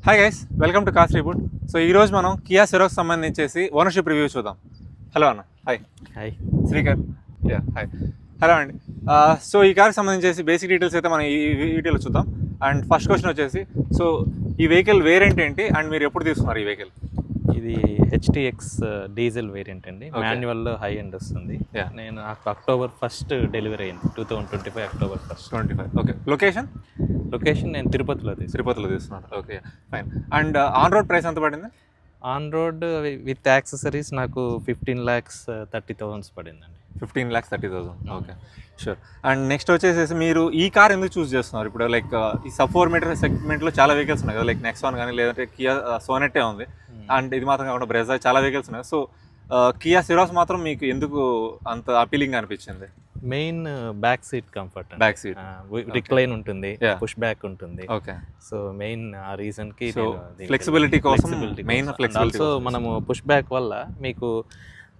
Hi guys, welcome to cost report. So ఈరోజు మనం Kia సెరోక్స్ సంబంధించేసి ownership review చూద్దాం. Hello అన్న. Hi. Hi Srikar. Hi. Hello అండి. సో ఈ కార్కి సంబంధించేసి బేసిక్ డీటెయిల్స్ అయితే మనం ఈ వీడియోలో చూద్దాం. అండ్ ఫస్ట్ క్వశ్చన్ వచ్చేసి, సో ఈ వెహికల్ వేరియంట్ ఏంటి అండ్ మీరు ఎప్పుడు తీసుకున్నారు ఈ వెహికల్? ఇది హెచ్టిఎక్స్ డీజిల్ వేరియంట్ అండి. మాన్యువల్లో హై ఎండ్ వస్తుంది. నేను నాకు అక్టోబర్ 1 డెలివరీ అయింది, 2025 అక్టోబర్ 1. ఓకే. లొకేషన్ నేను తిరుపతిలో తీసుకున్నాను. Okay, fine. And on road price ఎంత పడింది? ఆన్ రోడ్ విత్ యాక్సెసరీస్ నాకు 15,30,000 పడిందండి. 15,30,000. Okay, sure. అండ్ నెక్స్ట్ వచ్చేసి మీరు ఈ కార్ ఎందుకు చూస్ చేస్తున్నారు? ఇప్పుడు లైక్ ఈ సబ్ 4 మీటర్ సెగ్మెంట్లో చాలా వెహికల్స్ ఉన్నాయి కదా, లైక్ నెక్సాన్ కానీ లేదంటే కియా సోనెట్టే ఉంది. అండ్ ఇది మాత్రం కాకుండా బ్రెజా చాలా వెహికల్స్ ఉన్నాయి. సో కియా సిరోస్ మాత్రం మీకు ఎందుకు అంత అపీలింగ్ అనిపించింది? Main back seat comfort, back seat recline ఉంటుంది, పుష్ బ్యాక్ ఉంటుంది. ఓకే. సో మెయిన్ ఆ రీజన్ కి ఫ్లెక్సిబిలిటీ కోసం మెయిన్ ఫ్లెక్సిబిలిటీ. సో మనము పుష్ బ్యాక్ వల్ల మీకు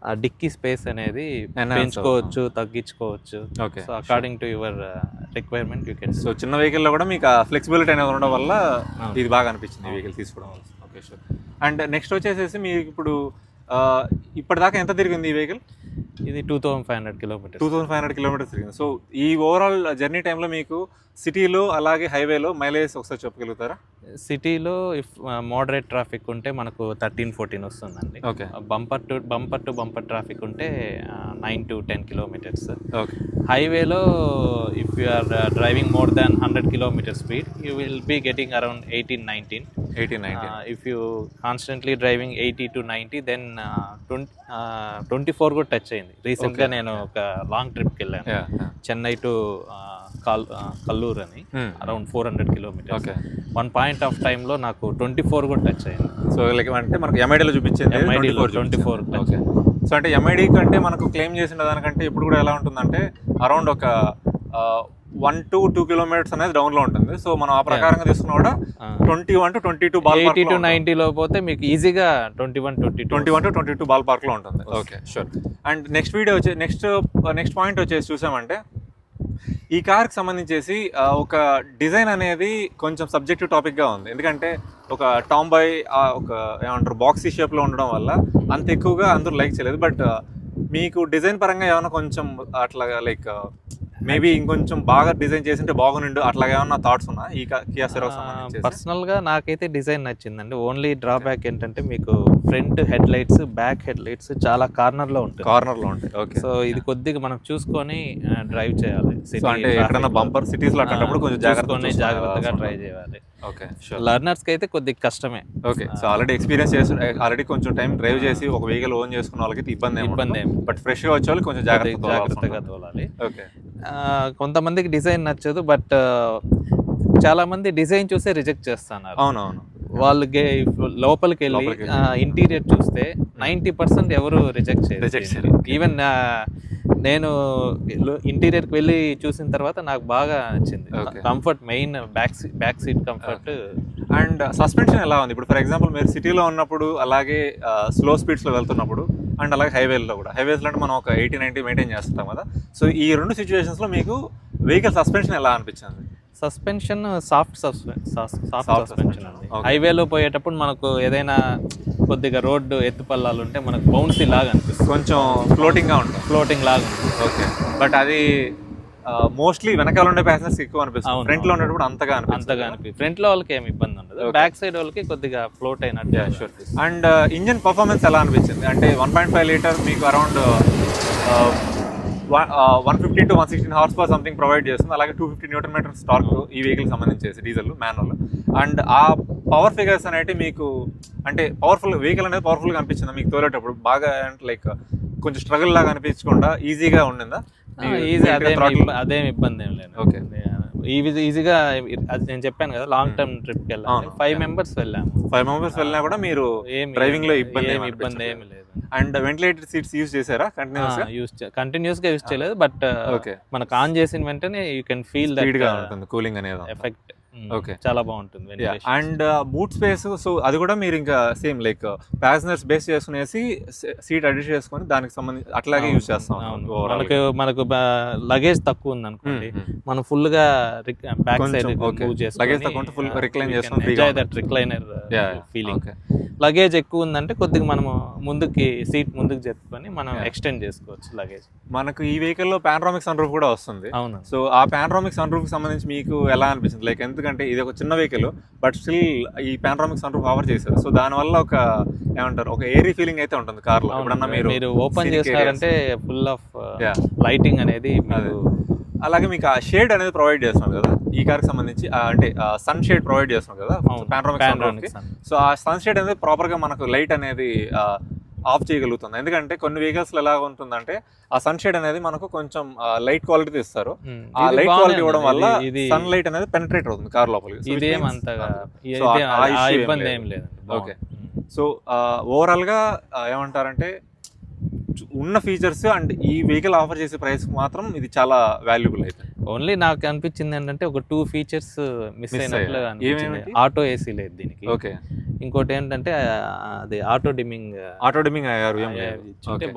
ఆ డిక్కీ స్పేస్ అనేది పెంచుకోవచ్చు, తగ్గించుకోవచ్చు. Okay. So according to your requirement you can. So చిన్న వెహికల్లో కూడా మీకు ఆ ఫ్లెక్సిబిలిటీ అనేది ఉండడం వల్ల ఇది బాగా అనిపించింది ఈ వెహికల్ తీసుకోవడం వల్ల. Okay, sure. అండ్ నెక్స్ట్ వచ్చేసేసి మీకు ఇప్పుడు ఇప్పటిదాకా ఎంత తిరిగింది ఈ వెహికల్? ఇది 2,500 కిలోమీటర్స్. 2,500 కిలోమీటర్స్ తిరిగింది. సో ఈ ఓవరాల్ జర్నీ టైంలో మీకు సిటీలో అలాగే హైవేలో మైలేజ్ ఒకసారి చెప్పగలుగుతారా? సిటీలో ఇఫ్ మోడరేట్ ట్రాఫిక్ ఉంటే మనకు 13-14 వస్తుందండి. Okay. Bumper to bumper traffic ఉంటే 9 to 10 కిలోమీటర్స్. ఓకే. హైవేలో if you are driving more than 100 kilometre speed you will be getting around 18-19. If you constantly driving 80 to 90, then 24 కూడా touch అయింది. రీసెంట్గా నేను ఒక లాంగ్ ట్రిప్కి వెళ్ళాను, చెన్నై టు కల్లూరు అని, around 400 kilometres. One point of టైంలో నాకు 24 కూడా టచ్ అయింది. సో లైక్ అంటే మనకు ఎంఐడీలో చూపించింది 24. ఓకే. సో అంటే ఎంఐడీ కంటే మనకు క్లెయిమ్ చేసిన దానికంటే ఇప్పుడు కూడా ఎలా ఉంటుందంటే అరౌండ్ ఒక 1 to 2 కిలోమీటర్స్ అనేది డౌన్లో ఉంటుంది. సో మనం ఆ ప్రకారంగా తీసుకున్నా కూడా 21 to 22 80 to 90 లో పోతే మీకు ఈజీగా 21 to 22 బాల్ పార్క్లో ఉంటుంది. Okay, sure. And next video వచ్చి నెక్స్ట్ పాయింట్ వచ్చేసి చూసామంటే ఈ కార్కి సంబంధించేసి ఒక డిజైన్ అనేది కొంచెం సబ్జెక్టివ్ టాపిక్గా ఉంది. ఎందుకంటే ఒక టామ్ బాయ్ ఒక ఏమంటారు బాక్సీ షేప్లో ఉండడం వల్ల అంత ఎక్కువగా అందరూ లైక్ చేయలేదు. బట్ మీకు డిజైన్ పరంగా ఏమైనా కొంచెం అట్లాగా లైక్ మేబీ ఇంకొంచెం బాగా డిజైన్ చేసింటే బాగుండు అట్లాగా ఏమన్నా థాట్స్ ఉన్నా ఈ కియా సెరోస్? పర్సనల్ గా నాకైతే డిజైన్ నచ్చిందండి. ఓన్లీ డ్రాబ్యాక్ ఏంటంటే మీకు front head lights, back head lights చాలా కార్నర్ లో ఉంటాయి. ఓకే. సో ఇది కొద్దిగా మనం చూసుకొని డ్రైవ్ చేయాలి. అంటే ఎక్కడైనా బంపర్ సిటీస్ లో అట్లాంటప్పుడు కొంచెం జాగ్రత్తగా డ్రైవ్ చేయాలి. ఓకే. లర్నర్స్ కి అయితే కొద్దిగా కష్టమే. ఓకే. సో ఆల్రెడీ ఎక్స్పీరియన్స్ చేసి ఆల్రెడీ కొంచెం టైం డ్రైవ్ చేసి ఒక వెహికల్ ఓన్ చేసుకున్న వాళ్ళకి ఇబ్బంది ఏమి, బట్ ఫ్రెష్ గా వచ్చే వాళ్ళు కొంచెం జాగ్రత్తగా తోలాలి. ఓకే. కొంతమందికి డిజైన్ నచ్చదు, బట్ చాలా మంది డిజైన్ చూసే రిజెక్ట్ చేస్తున్నారు. అవునవును. వాళ్ళు లోపలికి వెళ్ళి ఇంటీరియర్ చూస్తే 90% ఎవరు రిజెక్ట్ చేయరు. ఈవెన్ నేను ఇంటీరియర్కి వెళ్ళి చూసిన తర్వాత నాకు బాగా నచ్చింది. Comfort, main back seat comfort. And suspension ఎలా ఉంది? ఇప్పుడు ఫర్ ఎగ్జాంపుల్ మీరు సిటీలో ఉన్నప్పుడు, అలాగే స్లో స్పీడ్స్లో వెళ్తున్నప్పుడు, అండ్ అలాగే హైవేస్లో అంటే మనం ఒక 80-90 మెయింటైన్ చేస్తాం కదా. సో ఈ రెండు సిచ్యువేషన్స్లో మీకు వెహికల్ సస్పెన్షన్ ఎలా అనిపించింది? సస్పెన్షన్ సాఫ్ట్ సస్పెన్షన్ అండి. హైవేలో పోయేటప్పుడు మనకు ఏదైనా కొద్దిగా రోడ్డు ఎత్తుపల్లాలు ఉంటే మనకు బౌన్సీ లాగా అనిపిస్తుంది, కొంచెం ఫ్లోటింగ్ లాగా ఉంటుంది. ఓకే. బట్ అది మోస్ట్లీ వెనకాల ఉండే ప్యాసింజర్స్ ఎక్కువ అనిపిస్తుంది, ఫ్రంట్ లో ఉండేటప్పుడు అంతగా అనిపిస్తుంది. ఫ్రంట్ లో వాళ్ళకి ఏమి ఇబ్బంది ఉండదు, బ్యాక్ సైడ్ వాళ్ళకి కొద్దిగా ఫ్లోట్ అయినట్టు. అండ్ ఇంజిన్ పర్ఫార్మెన్స్ ఎలా అనిపించింది? అంటే 1.5 లీటర్ మీకు around 150 to 116 horse power something provide చేస్తుంది. అలాగే 250 న్యూటన్ మీటర్స్ టార్క్ ఈ వెహికల్ సంబంధించేసి డీజిల్ మాన్యువల్. అండ్ ఆ పవర్ ఫిగర్స్ అనేవి మీకు అంటే వెహికల్ అనేది పవర్ఫుల్గా అనిపించింది మీకు తోలేటప్పుడు? బాగా లైక్ కొంచెం స్ట్రగుల్ లాగా అనిపించకుండా ఈజీగా ఉండిందా? అదేం ఇబ్బంది ఏం లేదు. ఓకే. ఈజీగా నేను చెప్పాను కదా, లాంగ్ టర్మ్ ట్రిప్కి వెళ్ళాము. 5 మెంబర్స్ వెళ్ళినా కూడా మీరు డ్రైవింగ్ లో ఇబ్బంది ఏమి లేదు. అండ్ వెంటిలేటెడ్ సీట్స్ యూజ్ చేశారా? కంటిన్యూస్ గా యూజ్ చేయలేదు, బట్ మనకు ఆన్ చేసిన వెంటనే you can feel that cooling అనేది ఎఫెక్ట్. ఓకే, చాలా బాగుంటుంది. అండ్ బూట్ స్పేస్, సో అది కూడా మీరు ఇంకా సేమ్ లైక్ ప్యాసింజర్స్ బేస్ చేసుకునేసి సీట్ అడ్జస్ట్ చేసుకొని దానికి సంబంధించి అట్లాగే యూజ్ చేస్తాం. మనకు లగేజ్ తక్కువ ఉంది అనుకోండి, మనం ఫుల్ గా బ్యాక్ సైడ్ లగేజ్ తక్కువ full recline recliner feeling. Luggage ఎక్కువ ఉందంటే కొద్దిగా మనము సీట్ ముందుకు జరుపుకొని మనం ఎక్స్టెండ్ చేసుకోవచ్చు లగేజ్. మనకు ఈ వెహికల్ లో పానరామిక్ సన్ రూఫ్ కూడా వస్తుంది. అవును. సో ఆ పానరామిక్ సన్ రూఫ్ కి సంబంధించి మీకు ఎలా అనిపిస్తుంది? లైక్ ఎందుకంటే ఇది ఒక చిన్న వెహికల్ బట్ స్టిల్ ఈ పానరామిక్ సన్ రూఫ్ ఆఫర్ చేశారు. సో దాని వల్ల ఒక ఏమంటారు, ఒక ఏరీ ఫీలింగ్ అయితే ఉంటుంది కార్ లో. ఎప్పుడన్నా మీరు ఓపెన్ చేస్తారంటే ఫుల్ ఆఫ్ లైటింగ్ అనేది. అలాగే మీకు ఆ షేడ్ అనేది ప్రొవైడ్ చేస్తున్నారు కదా ఈ కార్ కి సంబంధించి, అంటే సన్ షేడ్ ప్రొవైడ్ చేస్తున్నారు కదా పానరామిక్ సన్. సో ఆ సన్ షేడ్ అనేది ప్రాపర్ గా మనకు లైట్ అనేది ఆఫ్ చేయగలుగుతుంది. ఎందుకంటే కొన్ని వెహికల్స్ ఎలా ఉంటుందంటే ఆ సన్ షేడ్ అనేది మనకు కొంచెం లైట్ క్వాలిటీ ఇస్తారు. ఆ లైట్ క్వాలిటీ ఇవ్వడం వల్ల సన్ లైట్ అనేది పెనిట్రేట్ అవుతుంది కార్ లోపలికి. ఓకే, సో ఓవరాల్ గా ఏమంటారంటే ఉన్న ఫీచర్స్ అండ్ ఈ వెహికల్ ఆఫర్ చేసే ప్రైస్ మాత్రం ఇది చాలా వాల్యుబుల్ అయితే. ఓన్లీ నాకు అనిపించింది ఏంటంటే ఒక 2 ఫీచర్స్ మిస్ అయినట్లు అనిపించింది. ఆటో ఏసీ లేదు దీనికి. ఓకే, ఇంకోటి ఏంటంటే అది ఆటో డిమ్మింగ్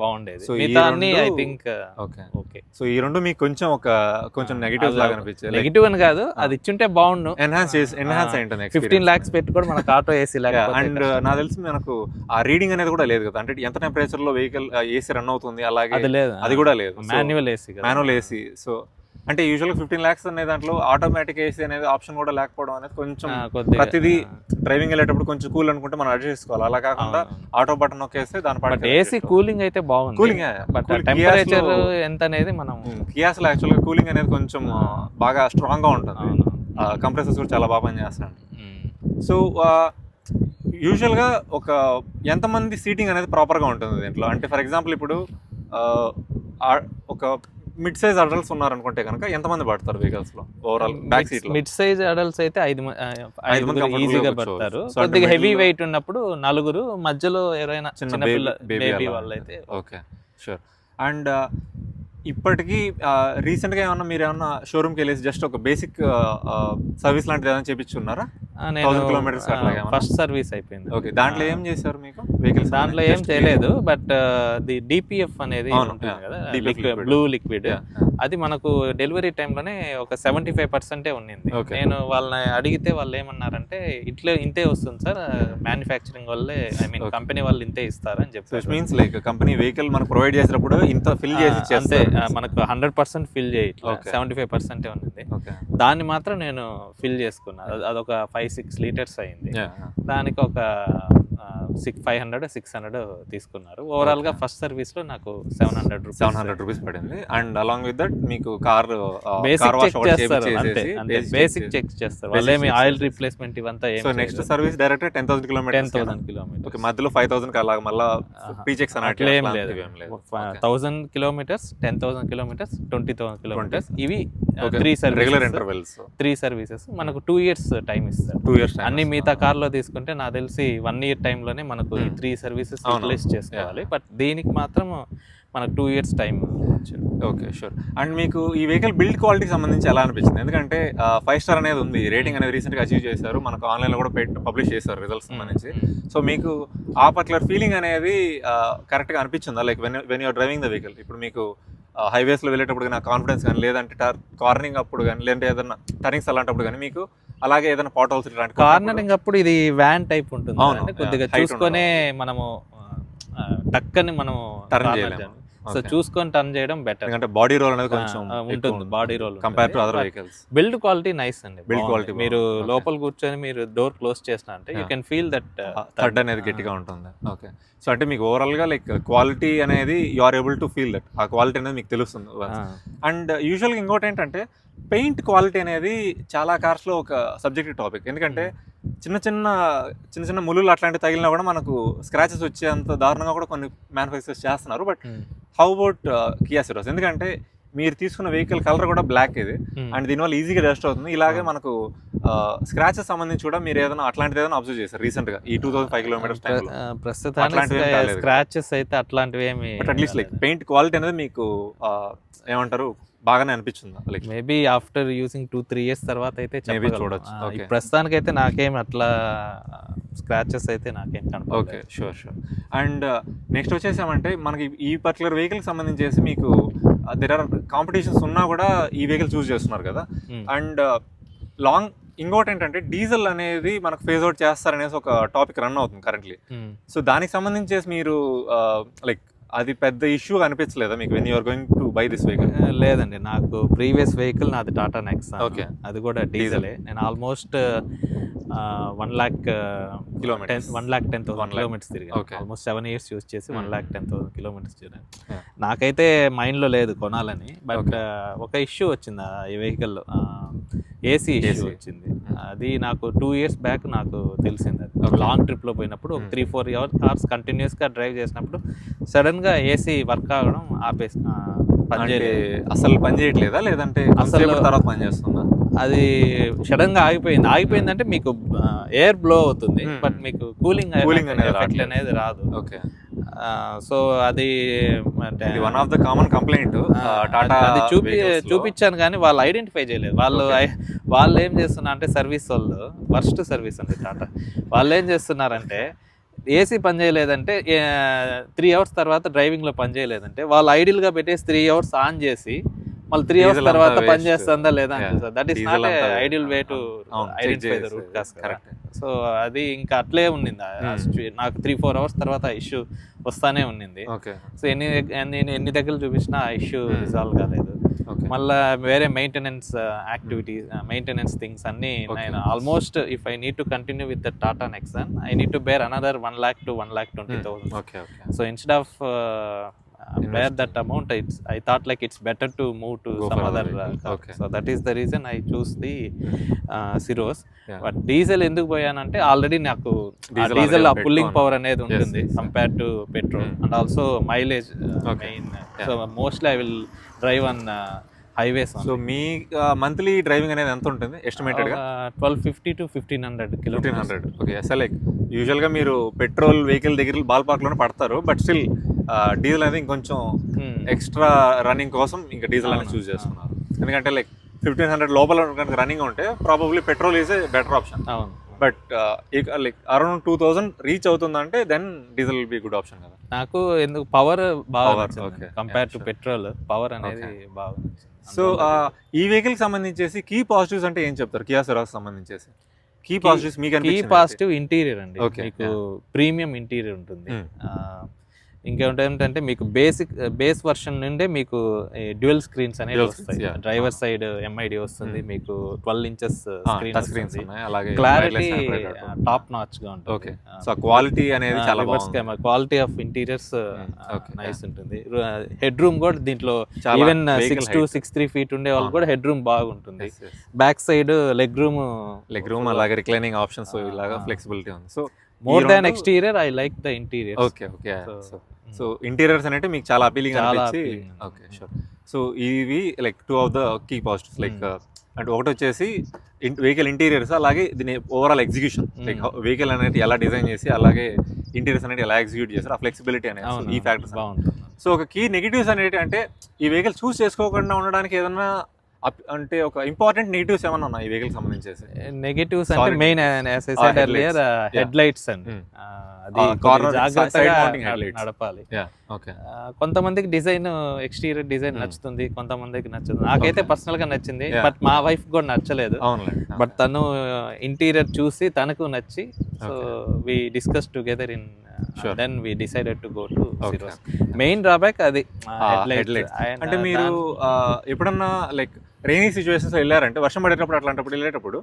బాగుండేది. సో మిగతా అన్ని ఐ థింక్ ఓకే. సో ఈ రెండు మీకు కొంచెం నెగటివ్ లాగా అనిపించాయి. నెగటివ్ అని కాదు, అది ఇచ్చుంటే బాగుండు, ఎన్హాన్స్ అయి ఉంటుంది. 15 lakhs పెట్టి కూడా మనకు ఆటో ఏసీ లాగా. అండ్ నాకు తెలిసి మనకు ఆ రీడింగ్ అనేది కూడా లేదు కదా, అంటే ఎంత టెంపరేచర్ లో వెహికల్ ఏసీ రన్ అవుతుంది అలాగే అది కూడా లేదు. Manual AC. సో అంటే యూజువల్గా 15 lakhs అనే దాంట్లో ఆటోమేటిక్ ఏసీ అనేది ఆప్షన్ కూడా లేకపోవడం అనేది కొంచెం ప్రతిదీ డ్రైవింగ్ వెళ్ళేటప్పుడు కొంచెం కూల్ అనుకుంటే మనం అడ్జస్ట్ చేసుకోవాలి. అలా కాకుండా ఆటో బటన్ నొక్కేస్తే దాని పాటు ఏసీ కూలింగ్ అయితే బాగుంది. కూలింగ్ టెంపరేచర్ ఎంత అనేది మనం కియాస్ లో యాక్చువల్గా కూలింగ్ అనేది కొంచెం బాగా స్ట్రాంగ్ గా ఉంటుంది. కంప్రెసర్స్ కూడా చాలా బాగా పనిచేస్తాయి. సో యూజువల్గా ఎంతమంది సీటింగ్ అనేది ప్రాపర్గా ఉంటుంది దీంట్లో? అంటే ఫర్ ఎగ్జాంపుల్ ఇప్పుడు ఒక మిడ్ సైజ్ అడల్ట్స్ ఉన్నారనుకుంటే కనుక ఎంతమంది పడతారు వెహికల్స్ లో ఓవరాల్ బ్యాక్ సీట్ లో? మిడ్ సైజ్ అడల్ట్స్ అయితే 5 మంది ఈజీగా పడతారు. కొద్దిగా హెవీ వెయిట్ ఉన్నప్పుడు 4, మధ్యలో ఎవరైనా చిన్న బేబీ వాళ్ళు అయితే. Okay, sure. అండ్ ఇప్పటికీ రీసెంట్గా మీరు ఏమన్నా షోరూమ్కి వెళ్ళేసి జస్ట్ ఒక బేసిక్ సర్వీస్ లాంటిది ఏమైనా చేపించున్నారా? 1000 kilometers ఫస్ట్ సర్వీస్ అయిపోయింది. ఓకే, దాంట్లో ఏం చేశారు మీకు వెహికల్స్? దాంట్లో ఏం చేయలేదు, బట్ ది డిపిఎఫ్ అనేది ఉంటుంది కదా, బ్లూ లిక్విడ్, అది మనకు డెలివరీ టైంలోనే ఒక 75% ఉన్నింది. నేను వాళ్ళని అడిగితే వాళ్ళు ఏమన్నారంటే ఇంతే వస్తుంది సార్, మ్యానుఫ్యాక్చరింగ్ వల్లే, ఐ మీన్ కంపెనీ వాళ్ళు ఇంతే ఇస్తారని చెప్పారు. మీన్స్ లైక్ కంపెనీ వెహికల్ మనకు ప్రొవైడ్ చేసినప్పుడు ఇంత ఫిల్ చేసి అంతే, మనకు 100% ఫిల్ చేయి, 75% ఉన్నది. దాన్ని మాత్రం నేను ఫిల్ చేసుకున్నా. అదొక 5-6 లీటర్స్ అయింది. దానికి ఒక 500-600 తీసుకున్నారు. ఓవరాల్ గా ఫస్ట్ సర్వీస్ లో నాకు 700 రూపీస్ పడింది. అండ్ అలాంగ్ విత్ దట్ మీకు కార్ బేసిక్ చెక్ చేస్తారు వాళ్ళు, ఏమి ఆయిల్ రీప్లేస్మెంట్ ఇవంతా ఏం. So next service direct 10,000 kilometers. Okay, మధ్యలో 5,000 కి అలాగా మళ్ళీ ప్రీ చెక్స్ అట్లా ఏం లేదు. 1,000 kilometers, 10,000 kilometers, 20,000 kilometers, ఇవి 3 రెగ్యులర్ ఇంటర్వెల్స్, 3 సర్వీసెస్. మనకు 2 years టైం ఇస్తారు. 2 years అన్ని మిగతా కార్ లో తీసుకుంటే నాకు తెలిసి 1 year టైంలోనే మనకు ఈ 3 సర్వీసెస్ యూటిలైజ్ చేసుకోవాలి. బట్ దీనికి మాత్రం మనకు 2 years time. Okay, sure. And మీకు ఈ వెహికల్ బిల్డ్ క్వాలిటీకి సంబంధించి ఎలా అనిపించింది? ఎందుకంటే 5 స్టార్ అనేది ఉంది, రేటింగ్ అనేది రీసెంట్గా అచీవ్ చేశారు, మనకు ఆన్లైన్లో కూడా పబ్లిష్ చేశారు రిజల్ట్స్ సంబంధించి. సో మీకు ఆ పర్టికులర్ ఫీలింగ్ అనేది కరెక్ట్గా అనిపించిందా? Like when you're driving the vehicle, ఇప్పుడు మీకు హైవేస్లో వెళ్ళేటప్పుడు కానీ కాన్ఫిడెన్స్ కానీ, లేదంటే కార్నరింగ్ అప్పుడు కానీ, లేదంటే ఏదైనా టర్నింగ్స్ అలాంటప్పుడు కానీ మీకు అలాగే ఏదైనా పాట్ హౌల్స్ ఇలాంటి కార్నరింగ్ అప్పుడు ఇది వ్యాన్ టైప్ ఉంటుంది, కొద్దిగా చూసుకొనే మనము టక్కని మనము టర్న్ చేయలేము. సో చూసుకొని టర్న్ చేయడం బెటర్, ఎందుకంటే బాడీ రోల్ అనేది కొంచెం ఉంటుంది. Body roll compare to other vehicles. Build quality nice అండి. బిల్డ్ క్వాలిటీ మీరు లోపల కూర్చొని మీరు డోర్ క్లోజ్ చేసినా అంటే యూ కెన్ ఫీల్ దట్ థర్డ్ అనేది గట్టిగా ఉంటుంది. ఓకే, సో అంటే మీకు ఓవరాల్ గా లైక్ క్వాలిటీ అనేది you are able to feel that, ఆ క్వాలిటీ అనేది మీకు తెలుస్తుంది. అండ్ యూజువల్గా ఇంకోటి ఏంటంటే పెయింట్ క్వాలిటీ అనేది చాలా కార్స్ లో ఒక సబ్జెక్టివ్ టాపిక్. ఎందుకంటే చిన్న చిన్న ముళ్ళు అట్లాంటివి తగిలినా కూడా మనకు స్క్రాచెస్ వచ్చేంత దారుణంగా కూడా కొన్ని మ్యానుఫ్యాక్చర్స్ చేస్తున్నారు. But how about Kia Syros? ఎందుకంటే మీరు తీసుకున్న వెహికల్ కలర్ కూడా బ్లాక్ ఇది, అండ్ దీనివల్ల ఈజీగా డస్ట్ అవుతుంది. ఇలాగే మనకు స్క్రాచెస్ సంబంధించి కూడా మీరు ఏదైనా అట్లాంటిది ఏదైనా అబ్జర్వ్ చేశారు రీసెంట్ గా ఈ 2005 kilometers టైంలో? ప్రస్తుతానికి స్క్రాచెస్ అయితే అట్లాంటివి ఏమి, but at least like paint quality అనేది మీకు ఏమంటారు బాగానే అనిపించిందా like maybe after using 2-3 years తర్వాత అయితే Maybe చెప్పగలను. చూడొచ్చు. Okay. ప్రస్తుతానికి అయితే నాకేం అట్లా స్క్రాచెస్ అయితే నాకేం ఓకే కనపడలేదు. షూర్ అండ్ నెక్స్ట్ వచ్చేసామంటే మనకి ఈ పర్టికులర్ వెహికల్కి సంబంధించేసి మీకు దెర్ ఆర్ కాంపిటీషన్స్ ఉన్నా కూడా ఈ వెహికల్ చూస్ చేస్తున్నారు కదా అండ్ లాంగ్ ఇంకోటి ఏంటంటే డీజిల్ అనేది మనకు ఫేజ్ అవుట్ చేస్తారనేసి ఒక టాపిక్ రన్ అవుతుంది కరెంట్లీ. సో దానికి సంబంధించేసి మీరు లైక్ అది పెద్ద ఇష్యూ అనిపించలేదా మీకు when you're going to buy this vehicle? లేదండి, నాకు ప్రీవియస్ వెహికల్ నాది టాటా నెక్సాన్. Okay. అది కూడా డీజిలే. నేను ఆల్మోస్ట్ 1,10,000 కిలోమీటర్స్ తిరిగాను. Okay. ఆల్మోస్ట్ 7 years యూస్ చేసి 1,10,000 కిలోమీటర్స్ తిరిగాను. నాకైతే మైండ్లో లేదు కొనాలని, బట్ ఒక ఇష్యూ వచ్చింది ఈ వెహికల్లో, ఏసీ ఇష్యూ వచ్చింది. అది నాకు 2 years బ్యాక్ నాకు తెలిసింది. అది లాంగ్ ట్రిప్లో పోయినప్పుడు ఒక 3-4 hours కంటిన్యూస్గా డ్రైవ్ చేసినప్పుడు సడన్గా ఏసీ వర్క్ అవ్వడం అసలు పని చేయట్లేదా లేదంటే అసలు తర్వాత పని చేస్తుందా? అది సడన్గా ఆగిపోయిందంటే మీకు ఎయిర్ బ్లో అవుతుంది, బట్ మీకు కూలింగ్ ఎఫెక్ట్ అనేది రాదు. ఓకే. సో అది one of the common complaint Tata. అది చూపించాను కానీ వాళ్ళు ఐడెంటిఫై చేయలేదు. వాళ్ళు ఏం చేస్తున్నారు అంటే, సర్వీస్ వాళ్ళు వర్స్ట్ సర్వీస్ అండి టాటా. వాళ్ళు ఏం చేస్తున్నారంటే, ఏసీ పని చేయలేదంటే 3 hours తర్వాత డ్రైవింగ్లో పని చేయలేదంటే వాళ్ళు ఐడియల్గా పెట్టేసి 3 hours ఆన్ చేసి మళ్ళీ 3 hours తర్వాత పని చేస్తుందా లేదా అని చూస్తారు. That is not ideal way to identify the root cause. So అది ఇంకా అట్లే ఉండింది. నాకు 3-4 hours తర్వాత ఇష్యూ వస్తానే ఉండింది. సో ఎన్ని దగ్గర చూపించినా ఆ ఇష్యూ రిజాల్వ్ కాలేదు. మళ్ళీ వేరే మెయింటెనెన్స్ యాక్టివిటీస్, మెయింటెనెన్స్ థింగ్స్ అన్నీ నేను almost if I need to continue with the Tata Nexon I need to bear another 1 lakh to 1,20,000. So instead of bear that amount, I thought like it's better to move to some other car. So that is the reason I choose the Ciros. But diesel ఎందుకు పోయానంటే, already నాకు diesel ఆ pulling power అనేది ఉంటుంది compare to petrol, and also mileage main. So mostly I will drive on highways. So me monthly driving అనేది ఎంత ఉంటుంది estimated గా? 1,250 to 1,500 kilometres. Okay. అసలు లైక్ యూజువల్ గా మీరు పెట్రోల్ వెహికల్ దగ్గర బాల్ పార్క్ లోనే పడతారు, బట్ స్టిల్ డీజిల్ అనేది ఇంకొంచెం ఎక్స్ట్రా రన్నింగ్ కోసం ఇంకా డీజిల్ అనేది చూస్ చేస్తున్నారు. ఎందుకంటే లైక్ 1,500 లోపల కనుక రన్నింగ్ ఉంటే probably petrol is a better option. But like around 2,000 reach అవుతుందంటే then diesel will be good option కదా. నాకు ఎందుకు పవర్ బాగా కంపేర్ టు పెట్రోల్, పవర్ అనేది బాగా. సో ఈ వెహికల్ సంబంధించేసి కీ పాజిటివ్స్ అంటే ఏం చెప్తారు కియా సెరాస్ సంబంధించేసి? కీ పాజిటివ్స్ మీకు కీ పాజిటివ్ ఇంటీరియర్ అండి. మీకు ప్రీమియం ఇంటీరియర్ ఉంటుంది. ఇంకేంటంటే మీకు బేస్ వర్షన్ నుండే మీకు డ్యూయల్ స్క్రీన్స్ అనేవి వస్తాయి. డ్రైవర్ సైడ్ ఎంఐడి వస్తుంది, మీకు 12 inches screens, clarity top notch గా ఉంటుంది. సో క్వాలిటీ అనేది చాలా బాగుంది. క్వాలిటీ ఆఫ్ ఇంటీరియర్స్ నైస్ ఉంటుంది. హెడ్ రూమ్ కూడా దీంట్లో ఈవెన్ 6 to 6'3" feet ఉండే వాళ్ళు కూడా హెడ్ రూమ్ బాగుంటుంది. బ్యాక్ సైడ్ లెగ్ రూమ్ అలాగే రిక్లైనింగ్ ఆప్షన్స్ ఇలాగా ఫ్లెక్సిబిలిటీ ఉంది. So more than exterior I like the interior. Okay. So interiors అంటే మీకు చాలా అపీలింగ్ అనిపించి. Okay sure. సో ఇవి like 2 of the key positives. Like అంటే ఒకటి వచ్చేసి వెహికల్ ఇంటీరియర్స్, అలాగే దీని ఓవరాల్ ఎగ్జిక్యూషన్, లైక్ వెహికల్ అనేది ఎలా డిజైన్ చేసి అలాగే ఇంటీరియర్స్ అనేది ఎలా ఎగ్జిక్యూట్ చేస్తారు, ఆ ఫ్లెక్సిబిలిటీ అనేది ఈ ఫ్యాక్టర్స్ బాగుంటుంది. సో ఒక కీ నెగిటివ్స్ అనేది అంటే ఈ వెహికల్ చూస్ చేసుకోకుండా ఉండడానికి ఏదన్నా అంటే ఒక ఇంపార్టెంట్ నెగిటివ్స్ ఏమన్నా ఉన్నాయి ఈ వెహికల్ సంబంధించేసి? నెగిటివ్స్ అంటే మెయిన్ హెడ్ లైట్స్ అండి. అది జాగ్రత్తగా నడపాలి. కొంతమందికి డిజైన్, ఎక్స్టీరియర్ డిజైన్ నచ్చుతుంది, కొంతమందికి నచ్చదు. నాకైతే పర్సనల్ గా నచ్చింది, బట్ మా వైఫ్ కూడా నచ్చలేదు. బట్ తను ఇంటీరియర్ చూసి తనకు నచ్చి, so we discuss together in then we decided to go to Syros. Main drawback అది హెడ్ లైట్స్. అంటే మీరు ఎప్పుడన్నా లైక్ రైనీ సిచ్యువేషన్స్ వెళ్ళారంటే, వర్షం పడేటప్పుడు అట్లాంటప్పుడు వెళ్ళేటప్పుడు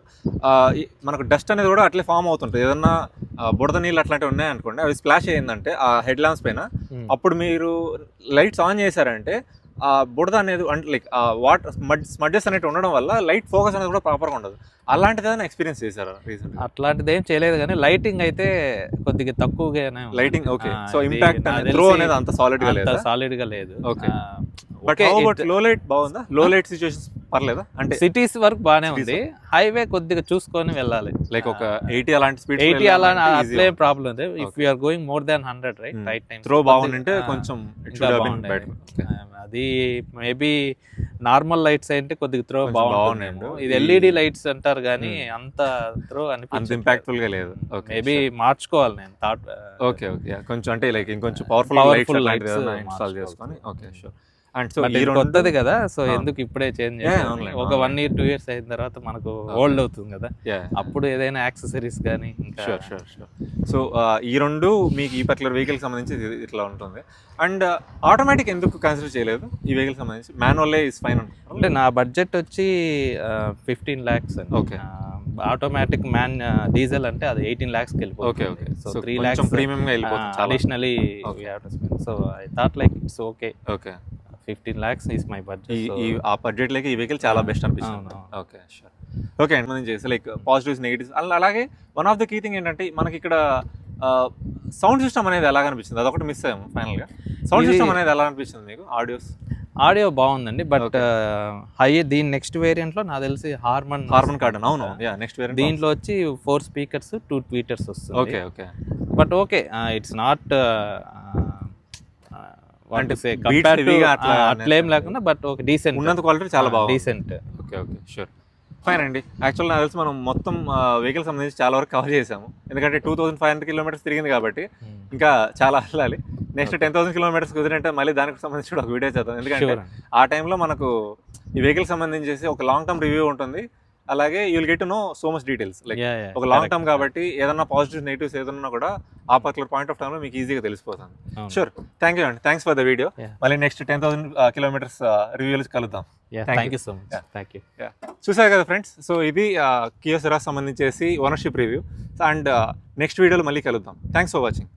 మనకు డస్ట్ అనేది కూడా అట్లే ఫామ్ అవుతుంటుంది. ఏదన్నా బుడద నీళ్ళు అట్లాంటివి ఉన్నాయనుకోండి, అవి స్ప్లాష్ అయ్యిందంటే ఆ హెడ్ ల్యాంప్స్ పైన, అప్పుడు మీరు లైట్స్ ఆన్ చేశారంటే ఆ బుడద అనేది అంటే లైక్ వాటర్ స్మడ్జెస్ అనేవి ఉండడం వల్ల లైట్ ఫోకస్ అనేది కూడా ప్రాపర్గా ఉండదు. అలాంటిది ఏదైనా ఎక్స్పీరియన్స్ చేశారా రీసెంట్? అట్లాంటిది ఏం చేయలేదు, కానీ లైటింగ్ అయితే కొద్దిగా తక్కువగానే lighting. Okay. So impact throw అనేది అంత సాలిడ్ గా లేదు. ఓకే. బట్ హౌ అబౌట్ లో లైట్ బాగుందా? లో లైట్ సిచ్యువేషన్స్ పర్లేదా? అంటే సిటీస్ వరకు బాగానే ఉంది, హైవే కొద్దిగా చూసుకొని వెళ్ళాలి. లైక్ ఒక 80 అలాంటి స్పీడ్, 80 అలా అట్లే ప్రాబ్లం ఉంది. If you are going more than 100 right time throw బాగుంటే కొంచెం అది మేబీ నార్మల్ లైట్స్ అయితే కొద్దిగా త్రో కొంచెం బాగుంటుందేమో. బాగున్నాయి. ఇది ఎల్ఈడి లైట్స్ అంటారు కానీ అంత త్రో అంత అనిపించట్లేదు. ఇంపాక్ట్ఫుల్ గా లేదు. ఓకే మేబీ మార్చుకోవాలి నేను థాట్. ఓకే ఓకే కొంచెం అంటే లైక్ ఇంకొంచెం powerful Powerful lights lights install మార్చుకోవాలి. చేసుకొని. Okay sure. And so but ఈ ఇది రెండు కొత్తది కదా, సో ఆ. ఎందుకు ఇప్పుడే చేంజ్ Yeah, చేయాలి? అవునులే, ఒక 1 year 2 years అయిన తర్వాత మనకు ఓల్డ్ అవుతుంది కదా, అప్పుడు ఏదైనా యాక్సెసరీస్ కానీ ఇంకా షూర్ షూర్ షూర్. సో ఈ రెండు మీకు ఈ పర్టికులర్ వెహికల్ సంబంధించి ఇట్లా ఉంటుంది. అండ్ ఆటోమేటిక్ ఎందుకు కన్సిడర్ చేయలేదు ఈ వెహికల్ సంబంధించి? మాన్యువల్ ఇస్ ఫైన్ అంటే నా బడ్జెట్ వచ్చి 15 lakhs అండి. Okay. ఆటోమేటిక్ డీజిల్ అంటే అది 18 lakhsకి వెళ్ళిపోతుంది. Okay okay. సో సో 3 కొంచెం lakhs ప్రీమియం గా వెళ్ళిపోతుంది చాలా. Additionally Okay. So I thought like it's okay, okay 15 lakhs is my budget. ఈ ఆ బడ్జెట్ లకి ఈ వెహికల్ చాలా బెస్ట్ అనిపిస్తుంది. అవును. Okay sure. ఓకే అండి, మనం చేసి లైక్ పాజిటివ్స్ నెగిటివ్స్ అలాగే one of the key thing ఏంటంటే మనకి ఇక్కడ సౌండ్ సిస్టమ్ అనేది ఎలా అనిపించింది? అదొకటి మిస్ అయ్యాము ఫైనల్ గా. సౌండ్ సిస్టమ్ అనేది ఎలా అనిపించింది మీకు? ఆడియో బాగుందండి, బట్ దీని నెక్స్ట్ వేరియంట్ లో నాకు తెలిసి హార్మన్ కార్డన్. అవును, నెక్స్ట్ వేరియంట్ దీంట్లో వచ్చి 4 speakers 2 tweeters వస్తుంది. Okay okay. But okay, it's not అంటే కంపేర్ టు heavy-గా అట్లా అట్లేం లేకుండా, బట్ ఒక డీసెంట్ ఉన్నంత క్వాలిటీ చాలా బాగుంది. Decent. Okay okay sure. Fine అండి. యాక్చువల్ నాకు తెలిసి మనం మొత్తం వెహికల్ సంబంధించి చాలా వరకు కవర్ చేసాము. ఎందుకంటే 2500 kilometers తిరిగింది కాబట్టి ఇంకా చాలా వెళ్ళాలి. నెక్స్ట్ 10,000 kilometers కుదిరంటే మళ్ళీ దానికి సంబంధించి కూడా ఒక వీడియో చేద్దాం. ఎందుకంటే ఆ టైంలో మనకు ఈ వెహికల్ సంబంధించి ఒక లాంగ్ టర్మ్ రివ్యూ ఉంటుంది. అలాగే you will get to know so much details. Like ఒక లాంగ్ టర్మ్ కాబట్టి ఏదన్నా పాజిటివ్స్ నెగిటివ్స్ ఏదన్నా కూడా ఆ పర్టికులర్ పాయింట్ ఆఫ్ టైంలో మీకు ఈజీగా తెలిసిపోతుంది. షూర్. థ్యాంక్ యూ అండి, థ్యాంక్స్ ఫర్ ద వీడియో. మళ్ళీ నెక్స్ట్ 10,000 kilometers రివ్యూస్ కలుద్దాం. Thank you so much. Thank you. చూసారు కదా ఫ్రెండ్స్, సో ఇది కియా సెరాస్ సంబంధించేసి ఓనర్షిప్ రివ్యూ. అండ్ నెక్స్ట్ వీడియోలో మళ్ళీ కలుద్దాం. Thanks for watching.